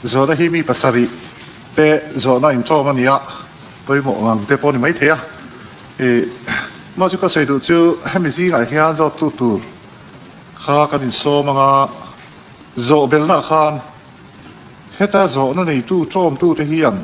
zona hi mi pasari pe zona in cho mania poi mo ngang te pon mai thea mo chu ka sei du chu hemi si ngai hian zo tu kha kan in so manga zo bel na khan heta zo na nei tu chom tu te hian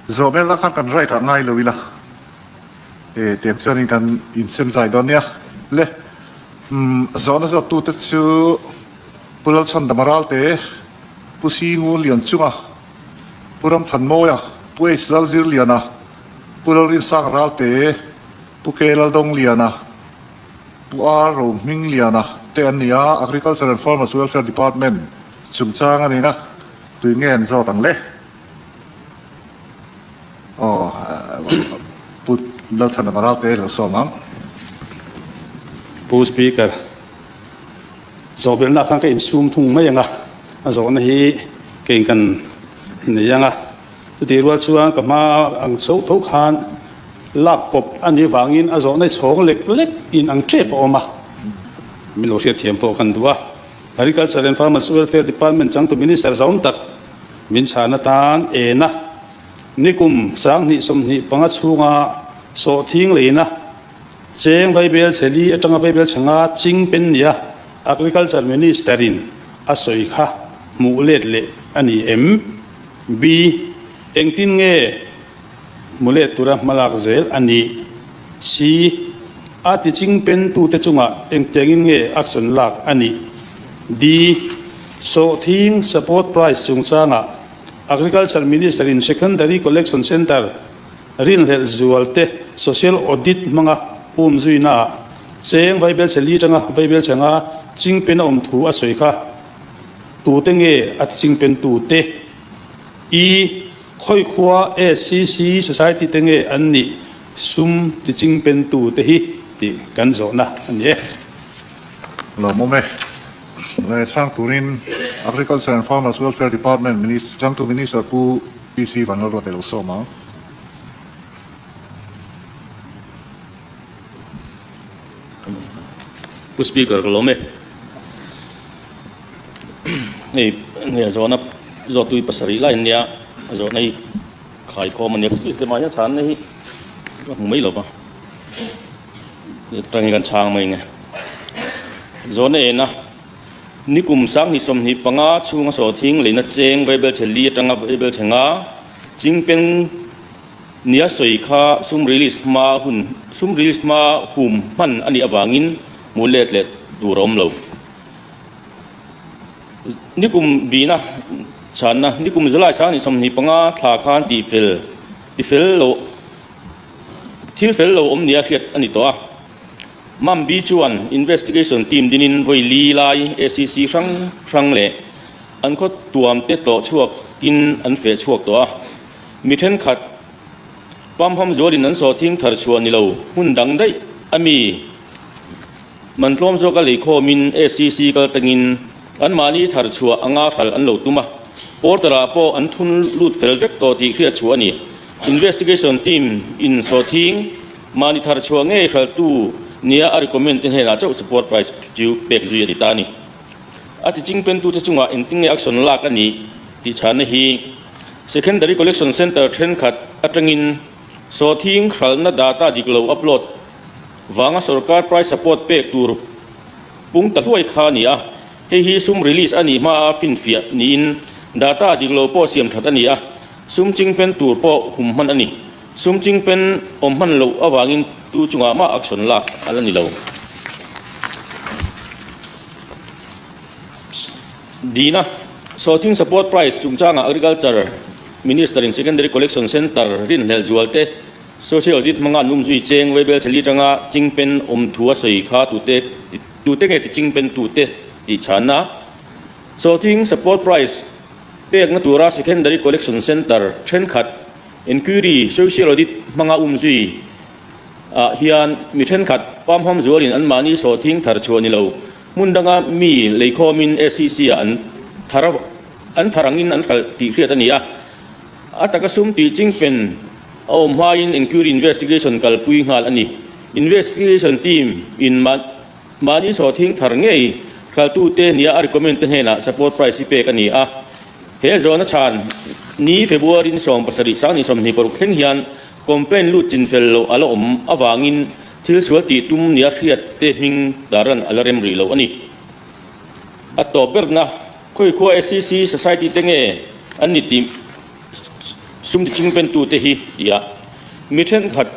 zo bel na khan kan rai ta ngai lo wila tiang chuan kan in sem zai don nia le zona zo tu te chu pulal chan damaral te pusi ngu lian chunga puram than moya pues lal zir liana pulal rin sak ral te pukelal dong liana puar ro ming liana te ania agriculture and farmers welfare department chungchang ani na tui ngen zo tang le put lal chan damaral te lo so mang pu speaker zo bel na khang ka in sum thung mai anga zo na hi ke kan ni yanga ti ruwa chuang ka ma ang so tho khan lap kop ani wangin a zo na chong lek lek in ang che pa oma mi lo hriat thiam po kan duwa agriculture and farmers welfare department chang to minister zaun tak min chana tan e na nikum sang ni som ni panga chunga so thing leina cheng vai bel cheli atanga vai bel changa ching pen nia agriculture minister in asoi kha mu let le ani m b engtin nge mulet tura malak zel ani c ati ching pen tu te chunga engtengin nge action lak ani d so thing support price chungchanga agriculture minister in secondary collection center rin hel zualte social audit manga zuina cheng vai bel cheli tanga vai bel changa ching pen om thu asoi kha tu te nge at ching pen tu te i khoi khwa scc society te nge an ni sum ti ching pen tu te hi ti kan zo na ani lo mo me le sang turin agriculture and farmers welfare department minister jang to minister pu pc van lo te lo so ma pu speaker lo me nei zona zo tui pasari la india zo nei khai ko man yak system aya chan nei mai lo ba tang gan chang mai nge zona e na nikum sang ni som ni panga chunga so thing leina cheng bible cheli tanga bible chenga chingpen nia soi kha sum release ma hum man ani awangin mulet let durom lo nikum bina chana nikum zala sang ni som ni panga thla khan ti fel lo thil fel lo om nia khiat ani to mam bi chuan investigation team dinin voi li lai scc rang le an kho tuam te to chuak tin an fe chuak to mi then khat pam hom zolin an so thing thar chuan ni lo hun dang dai ami man tlom zo ka le kho min scc ka tangin an mani thar chua anga khal an lo tuma portara po an thun lut fel vek to ti khria chu ani investigation team in so thing mani thar chua nge khal tu nia a recommend he na chau support price ju pek ju yati tani ati chingpen tu chunga enting action lak ani ti chana hi secondary collection center thren khat atangin so thing khal na data diklo upload wanga sarkar price support pek tur pung ta huai kha ni a hi sum release ani ma fin fia nin data diklo po siam that ani a sum chingpen tur po hum man ani sum chingpen om man lo awangin tu chunga ma action lak alani lo dina sorting support price chungchanga agriculture minister in secondary collection center rin hel zualte social audit manga numzui cheng webel chali tanga chingpen om thua sei kha tu te nge chingpen tu te ti chana sorting support price pek na tura secondary collection center thren khat inquiry social audit manga umzui hian mi then khat pam hom zolin an mani so thing thar chuani lo mundanga mi leikhomin scc an tharangin an khal ti khriat ania ataka sum ti chingpen om hain inquiry investigation kalpui ngal ani investigation team in mani so thing thar ngei khal tu te nia recommend te hena support price pe kani he zona chan ni February ni som pasari sa ni som ni por khen hian complain lu chin fel lo alo awangin thil suati tum nia khiat te hing daran alarem ri lo ani ato berna khoi kho SCC society tenge ani ti sum ching pen tu te hi ya mithen khat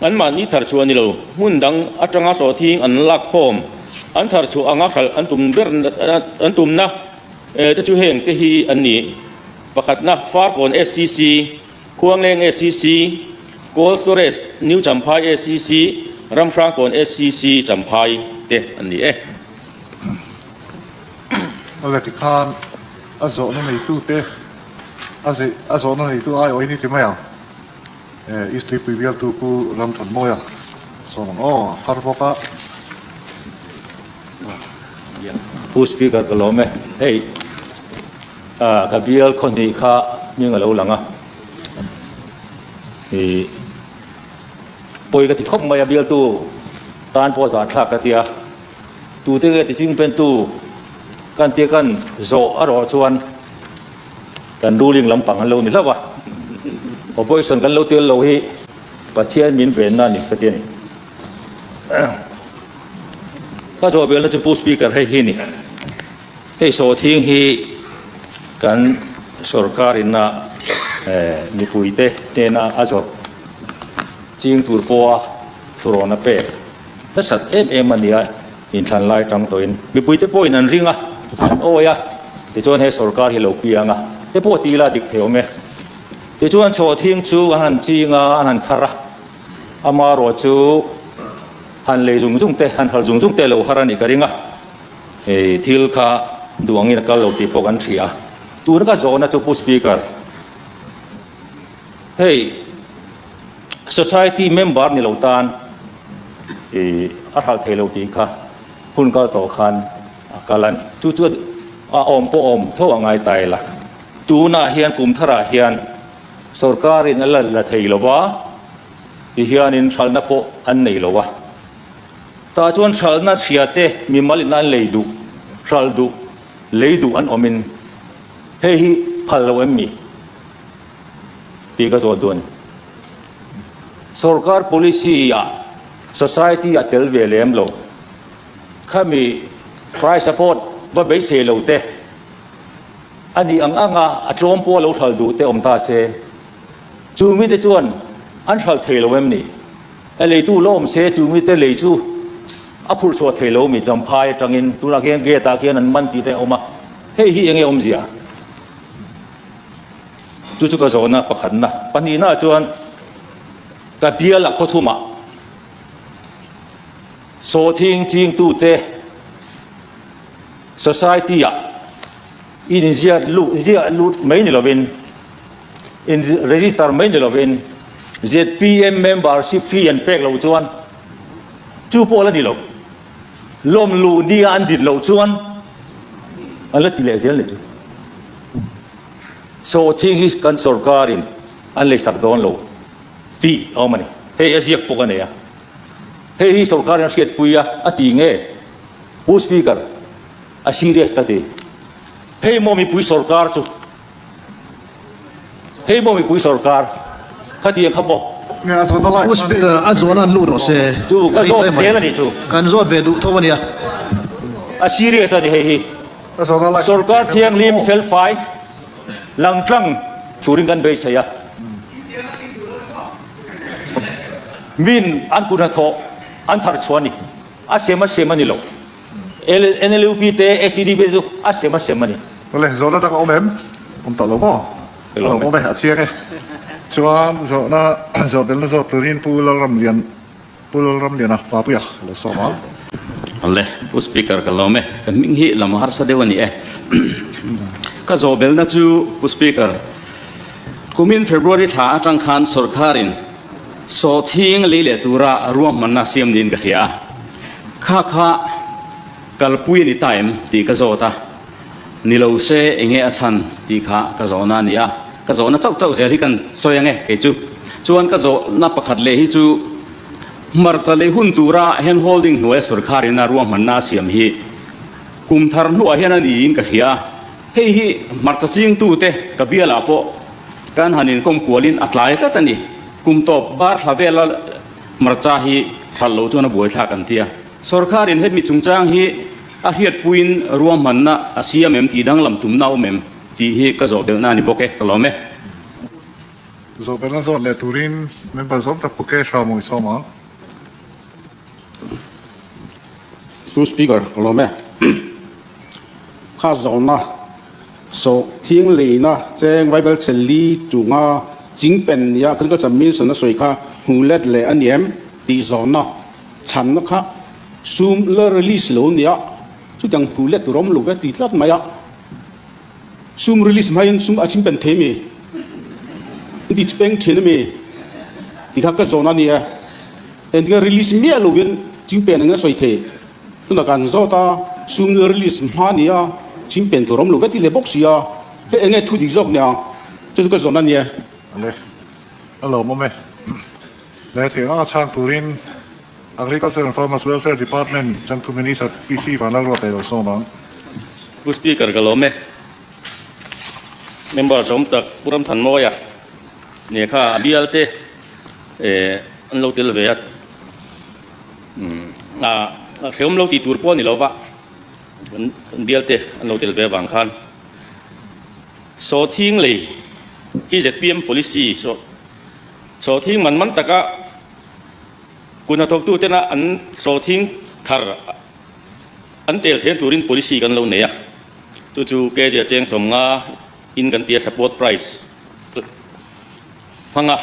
an man ni thar chu ani lo hun dang atanga so thing an lak khom an thar chu anga khal an tum ber an tum na te chu heng te hi an ni pakhat na far kon SCC khuang leng SCC cold storage new champhai SCC ramshrang kon SCC champhai te an niอะไรที่ข้านอาโซนั่นในตู้เต้อาโซนั่นในตู้ไอ้โอ้ยนี่ที่ไม่เอาอีสติปิเวียลตู้กูรำถันมวยอ่ะส่งอ๋อคาร์บกะ ผู้สปีกเกอร์ก็ล้มไหมเฮ้ยกับเบียลคนนี้ข้ามีเงินเราหลังอ่ะป่วยกันที่คบมาเบียลตู้ตานพอสารคลากกันที่ตู้ที่จริงเป็นตู้กันเตียกันโซอรอชวนกันดูลิงลำปังกันเรานี่แล้ววะพอป่วยส่วนกันเราเตียนเราให้ประเทศมินเวนนั่นนี่ประเทศนี้ข้าโซเบลเราจะพูดสปีกเกอร์ให้ที่นี่ให้โซทิ้งให้กันสุรการินนะนิพุยเตเนน่าอาจจะจิงตัวปัวตัวรอนับเป็ดแล้วสัตว์มันเนี่ยอินทันไล่จังตัวอินมีปุยเตป่วยนั่นริงอ่ะโอ้ยะเดี๋ยวชวนให้สุรการให้เราเปียงอ่ะเตป่วยตีละดิกเถียวไหมเดี๋ยวชวนโซทิ้งจูอันนั้นจิงอ่ะอันนั้นทาระอามารอจูหันเลยจุงเตหันหัลจุงเตเราฮารานิการิงอ่ะทิลข้าดวงนี้นักเราตีปกันเสียตัวนั้นก็โซน่าจะพูดสปีกเกอร์เฮ้ย society member นี่เราตานอาหารเทเราตีค่ะคุณก็ต่อคันกันจู่ๆอมก็อมเท่าไงตายละตัวน่าเฮียนกลุ่มทราเฮียนสุรการินนั่นละเทลวะเฮียนินชัลนับอันนี้ลวะตาจวนชัลนัดเสียเตมีมาลินันเลยดูชัลดูเลยดูอันอมินเฮ้ยพัลลาวมีตีก็โจดวนสุรการ policy อ่ะ society อ่ะเทลเวเลมโลข้ามี price support ว่าเบสเซโลเตอันนี้อ่ะอัตรมปัวเราทัลดูเตอมตาเซจูมิเตจวนอันทัลเทลเวมนี่เลยตู้ล้มเซจูมิเตเลยจูอัพุลชัวเทลมีจำพายจังอินตุนักเกตาเกียนันมันตีเตอมาเฮ้ยยังไงอมเสียจู่ๆก็โจนะประคันนะปันนี้น่าจวนกับเบียร์หลักเขาทุ่มะโซทิ้งจริงตู้เต society อ่ะอินเดียลูไม่เนี่ยเราเป็นอินเรจิสตาร์ไม่เนี่ยเราเป็น ZPM membership fee อันเป็กเราจวนจู่พอแล้วนี่เราล้มลูดีอันดิดเราจวนอันละที่เหลือเสียเลยจู่โซทิ้งฮิสกันสุรการินอันเล็กสักโดนเราตีเอามานี่เฮ้ยเสียกพวกกันเนี่ยเฮ้ยสุรการินเสียดปุยอ่ะอติงเอ้ผู้สปีกเกอร์อาชีพตัดที่เฮ้ยมอมีปุยสุรการจู่เฮ้ยมอมีปุยสุรการข้าที่ยังขับบอกเนี่ยอาโซนั่นไล่ ผู้สปีกเกอร์อาโซนั่นรู้หรอเซ่ จู่ก็โจเสียแล้วนี่จู่กันโจเวดูทั่วเนี่ยอาชีพตัดที่เฮ้ยอาโซนั่นไล่สุรการเที่ยงริมเฟลไฟหลังจังชูริงกันไปใช่ยะมินอันกุนัทโตอันทาร์ชวานี่อาเซมานี่โลNLUP เต SCDP จูอาเซมานี่ก็เลยโซนั่นตั้งอมผมตลกป่ะอมหาเชียร์ไงชวนโซน่าโซเป็นโซตัวนี้ปูลรำเรียนนะป้าปุยอ่ะเราสอบมาเอาเลยผู้สปีกเกอร์กันเราไหมกันมิ่งฮีลำหาร์สเดวันนี้ก็โจเบลนะจูผู้สปีกเกอร์กุมินเฟบรุรีท้าจังคันสุรการินโซทิ้งลีเลตุระรวมมันน่าเสียมดินกันเหียข้ากัลปุยนิตายมตีกโจตานิโลเซเองอาชันตีข้ากโจนานี่อ่ะกโจน่าเจ้าเสียที่กันโซยังไงเกจูจวนกโจน่าประคัดเลยฮิจูมารจะเลยหุ่นตุระเฮนโฮลดิ้งหน่วยสุรการินรวมมันน่าเสียมฮีกุมทาร์นัวเฮนันอีนกันเหีย hi mar cha sing tu te ka bia la po kan hanin kom kualin atlai cha tani kum to bar hlavela mar cha hi thallo chona boi thla kan tia sarkarin he mi chungchang hi a hiat puin ruam manna asia mem ti dang lam tum nau mem ti hi ka zo bel na ni boke kalome zo bela zo le turin member zom ta puke sha mo so ma Two speaker kalome kha zona so thing le na cheng bible cheli chunga jingpen ya kan ka chamin sana soi kha hulet le aniem ti zona chan na kha sum le release lo nia chu dang hulet rom lo ve ti tlat maya sum release main sum achim pen themi di chpeng thene me ti kha ka zona nia en ga release me lo ven jingpen nga soi the tuna kan zota sum le release ma nia jingpen rom lo ve ti le box ya he enge thu di jok nia chu ka zona nia le hello mo me le the nga chang turin agriculture and farmers welfare department chang tu minister pc van la ro te so maผู้สปีกเกอร์ก็ล้มเมมเบอร์สมตักผู้รำทันโมยเนี่ยข้าเบียลเตอันเราเตลเวียดเขียวเราตีตัวป้อนนี่เราปะอันเบียลเตอันเราเตลเวียบางคันโซทิ้งเลยที่จะเปลี่ยน policy โซทิ้งมันตะกะคุณทกตู้เจ้าอันโซทิ้งทาร์อันเตลเทนตูริน policy กันเราเนี่ยจู่ๆแกจะแจ้งสมงาอินกันเตีย support price พังอ่ะ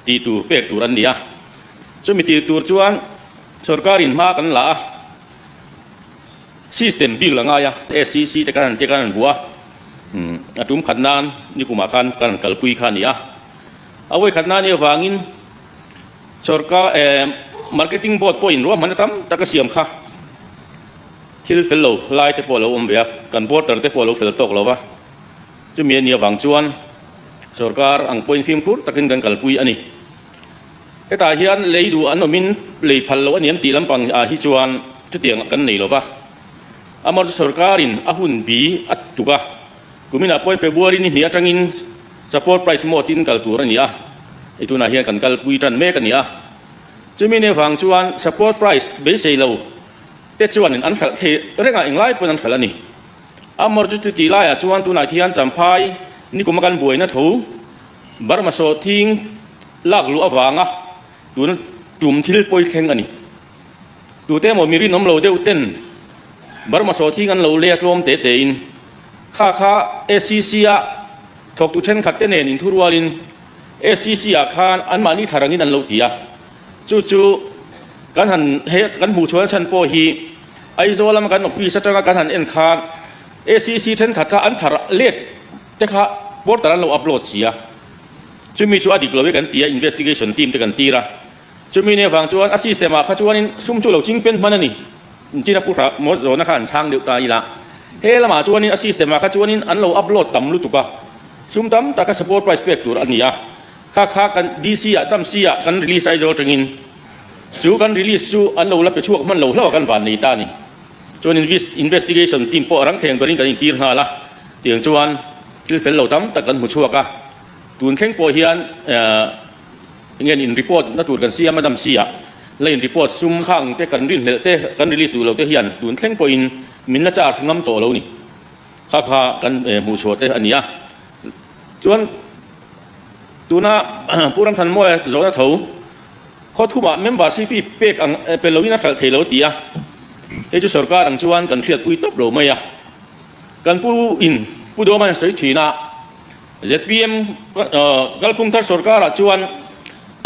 ตีตูเป็กตูรันเนี่ยจะมีตีตูจวนสรการินมากันละ system บิลละไงอ่ะ SCC แต่การวัวตุ้มขันนานนี่กูมากันกัลปุยขันเนี่ยเอาไว้ขันนานเนี่ยฟังอินสรการmarketing board point รวมมันทำตะกเสียมค่ะที่เฟลโลไล่เตปโลเวียกันบอร์เตอร์เตปโลเฟลตกแล้ววะจะมีเนี่ยวังจวนสรการอังปอยฟิล์มพูดตะกินกันกัลปุยอันนี้แต่ตาเฮียนเลยดูอันนมินเลยพันโลอันนี้ตีลำปังฮิจวนจะเตียงกันนี่หรอวะอามรสรการินอาหุนบีอัดตุกะกูมินาปอยเฟบรุยนี่เนี่ยจังอิน support price หมดอินกัลตัวนี่อ่ะไอตัวน่าเฮียนกันกัลปุยจันเมกันนี่อ่ะจะมีเนี่ยวังจวน support price เบสเซโลแต่จวนอันขัดเทเรื่องอะไรปนันขัดละนี่อามรจุดที่ไล่จวนตัวไหนที่อันจำพายนี่กูมากันบวยนะทูบาร์มาโซทิ้งลากลูอวังอ่ะดูนั้นจุ่มที่ปอยแข่งอันนี้ดูเต้หมดมีรินน้ำโลเดวเต้นบาร์มาโซทิ้งกันโลเลียกลมเตะอินค่า SCC อ่ะถกตุเช่นขัดเต้นเองทุรวาลิน SCC อ่ะคานอันมานี่ทารังนี่นันโลตีอ่ะจู่กันหันเฮกันหูชวนชันโปฮีไอโซลามกันออฟฟิศจังกันหันเอ็นคาร์ ACC เช่นขัดข้าอันทาร์เล็ดแต่ข้าบอร์ดนั้นเราอัปโหลดเสียจะมีชวนอดีตเราไปกันตี investigation team แต่กันตีระจะมีเนี่ยฝั่งชวน assistant มาข้าชวนนี่ซุ่มชวนเราจริงเป็นมันนี่จีน่าพูดหมดโซนนะครับช่างเดียวตายละเฮละมาชวนนี่ assistant มาข้าชวนนี่อันเราอัปโหลดต่ำรู้ตุกะซุ่มต่ำแต่ก็ support price เปกตัวอันนี้อ่ะข้ากัน DC อ่ะตั้ม C อ่ะกัน release ไอโซจังอินจูกัน release จูอันเรารับไปช่วยมันเราเล่ากันฝันนี่ตานี่จวน investigation team พอรังแข่งตัวนี้กันตีนหาละเตียงจวนที่เฟลเราทำแต่กันหัวช่วยกันตูนแข่งพอเฮียนเงินอินรีพอร์ตนัดตูนกันเสียมาดำเสียเลยอินรีพอร์ตซุ่มข้างเตะกันรินเตะกัน release เราเตะเฮียนตูนแข่งพออินมินน่าจะอาจงำตัวเรานี่ข้ากันหัวช่วยเตะอันนี้จวนตูน่าผู้รำทันมวยจะจะถูเขาทุ่มเมมเบอร์ซีฟีเป็กเป็นเราวินาทีเทเราตีเอจุสรการอังจวนกันเครียดปุยตบเราไม่อะกันผู้ดูมันเสียชีนะZPM กัลปุ่งทัศสรการจวน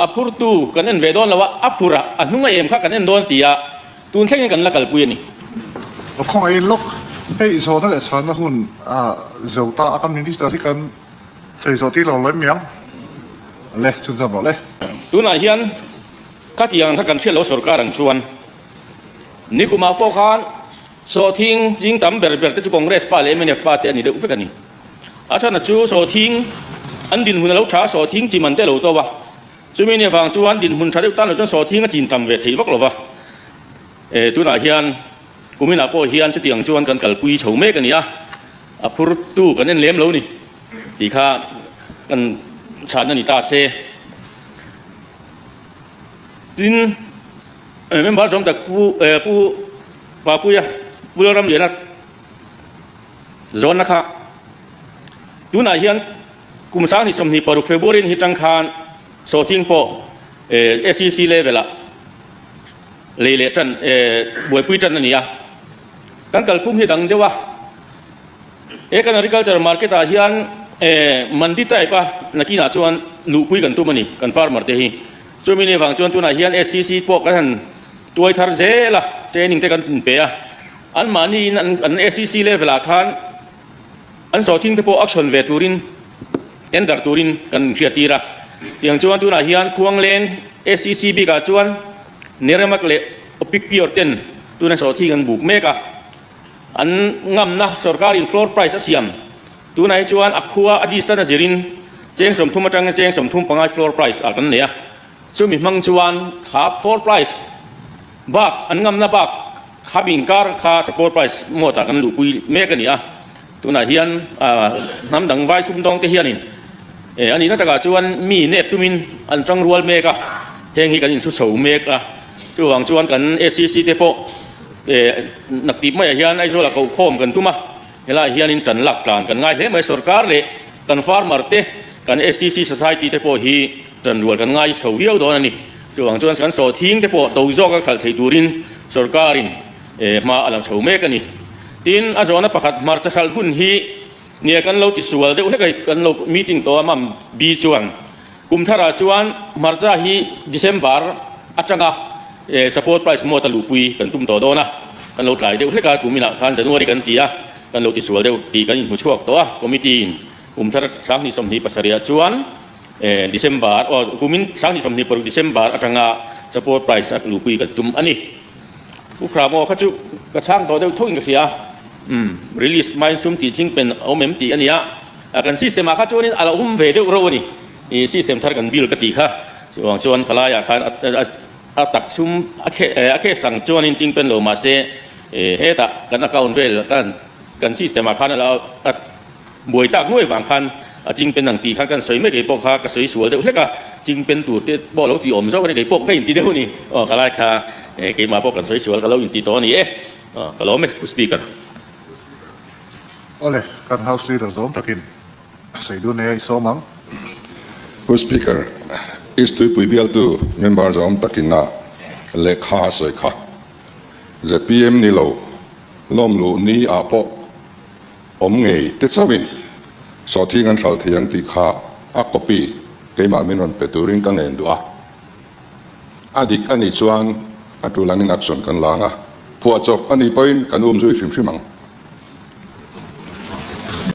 อัพพูดตูกันเอ็นเวดอนแล้วว่าอัพพูระอันนู้นเอ็มข้ากันเอ็นโดนตีอะตูนแข่งกันละกัลปุยนี่我看一录，嘿，说那个船那份肉大阿甘尼的ที่กันใส่ตัวที่เราเล่นยังเลยชุนจำบอกเลยตูน่าเฮียนข้าที่ยังถ้ากันเครียดเราสรการอังจวนนี่กูมาพอคานโซทิ้งจิงตั้มเบอร์ที่จุกงเรสปาเลมันเนี่ยปาเตอันนี้เด็กอุฟกันนี่อาจารย์จู่โซทิ้งอันดินหุ่นเราช้าโซทิ้งจีมันเตลูตัววะจู่มีเนี่ยฟังจู่อันดินหุ่นช้าเด็กตั้งเราจนโซทิ้งก็จีนตั้มเวทีวักหรอวะตัวไหนเฮียนกูมีหน้าพ่อเฮียนจะเตียงจวนกันกัลปุยโฉมเมกันนี่อ่ะ พูดตู้กันนั่นเลี้ยมแล้วนี่ตีข้ากันฉันนั่นนี่ตาเซดินไม่มาสมแต่ผู้ป่าปุยผู้รำเรียนนะโซนนะครับดูนายเฮียนกุมสาวนี่สมนิปรุกเฟบรุนฮิตังคานโซทิงโปSEC เลเวลเลจันบวยปุยจันนั่นนี่อ่ะกันกัลพุ่งฮิตังเจ้าว่ากันอริคัลเจอร์มาร์เก็ตอาเฮียนมันที่ใต้ปะนักกินอาชวนลูปุยกันตัวมันนี่กันฟาร์มร์เตฮีช่วยมีในฝั่งชวนตัวนายเฮียนSEC พวกกันตัวทาร์เซล่ะเจนิงเตกันเปียอันมานี่อันSEC เลเวลคานอันโซทิงเตโปอักชนเวตูรินเอ็นดาร์ตูรินกันเคลียร์ตีระอย่างชวนตัวนายเฮียนควงเลนSEC บีกาชวนเนรมักเละอปิกพิอร์เทนตัวนายโซทิงกันบุกเมกะอันงำนะสรการินฟลอร์ไพรส์เสียมตัวนายชวนอักขัวอดีตนักจิรินเจงสมทุมมาจังเจงสมทุมปังไอฟลอร์ไพรส์อันนั้นเนี่ยช่วยมีมังชวนขับฟลอร์ไพรส์บักอันงำนะบักขับอิงการขับสปอร์ตไพรส์หมดอันลูกปุยเมกันเนี่ยตัวนายเฮียนน้ำดังไว้ซุ่มดองเทียนินอันนี้น่าจะกชวนมีเนปตุมินอันจังรัวเมกะเฮงฮีกันอินสุโสเมกะช่วยหวังชวนกันSEC เตโปนักตีไม่เฮียนไอ้โซล่าเขาโคมกันทุกมาเวลาเฮียนินจันหลักการกันง่ายเลยไม่สรการเลยกันฟาร์มร์เตกัน SEC Society เตโปฮีจันรัวกันง่ายเฉาเดียวโดนนี่ช่วยหวังชวนกันโซทิ้งเตโปตัวโจก็ขัดที่ดูรินสรการินมาอันดับเฉาเมกันนี่ทีนอาจารย์ประคัดมาร์จะขัดหุ่นฮีเนี่ยกันเราติดสวลเดี๋ยวนี้กันเรามีติ้งตัวมั่มบีจวนกุมธาราจวนมาร์จะฮีDesemberอาจารย์support price หมดตลุปุยกันตุ้มโตโดนะกันเราถ่ายเดี๋ยวให้การกุมินะการจะนวดกันตีอะกันเราติดสวลเดี๋ยวตีกันหัวช่วงตัวกุมิตีนกุมธาราสังนิสมนิปัสริยจวนDesemberกุมินสังนิสมนิปรุ Desember อาจารย์ support price ตลุปุยกันตุ้มอันนี้ผู้ครามอขจุกระช่างตัวเดี๋ยวทุ่งกันเสียrelease ไม่ซุ่มตีจริงเป็นเอาเมมตีอันนี้กันซิสเต็มข้าจวนนี่อะไรเวเดอร์โรนี่ซิสเต็มทาร์กันบิลกติค่ะชวนขลายอาคารตักซุ่มอาเคสั่งจวนจริงเป็นโลมาเซเฮตะกันอาการเวลกันซิสเต็มอาคารเราบวยตักน้อยฝั่งคันจริงเป็นหนังตีกันสวยไม่เกี่ยวกับกันสวยสวยเดี๋ยวเล็กจริงเป็นตัวเตะบอลเราตีอมชอบไม่ได้เกี่ยวกับให้อินตีเดียวนี่ขลายค่ะเกี่ยวมาพวกกันสวยสวยกันเราอินตีตัวนี้ก็เราไม่สปีกกันOle, kan House Leader Zom takin. Sa idun ay somang. Who Speaker, istui puibial tu member Zom takin na lekha soi kha. The PM ni lo lom lu ni apo ngei te chawin. So thingan fal thiang ti kha a copy ke ma minon peturing kan endua. Adik ani chuan atulangin action kan langa. Puachok ani point kan zui shim shimang.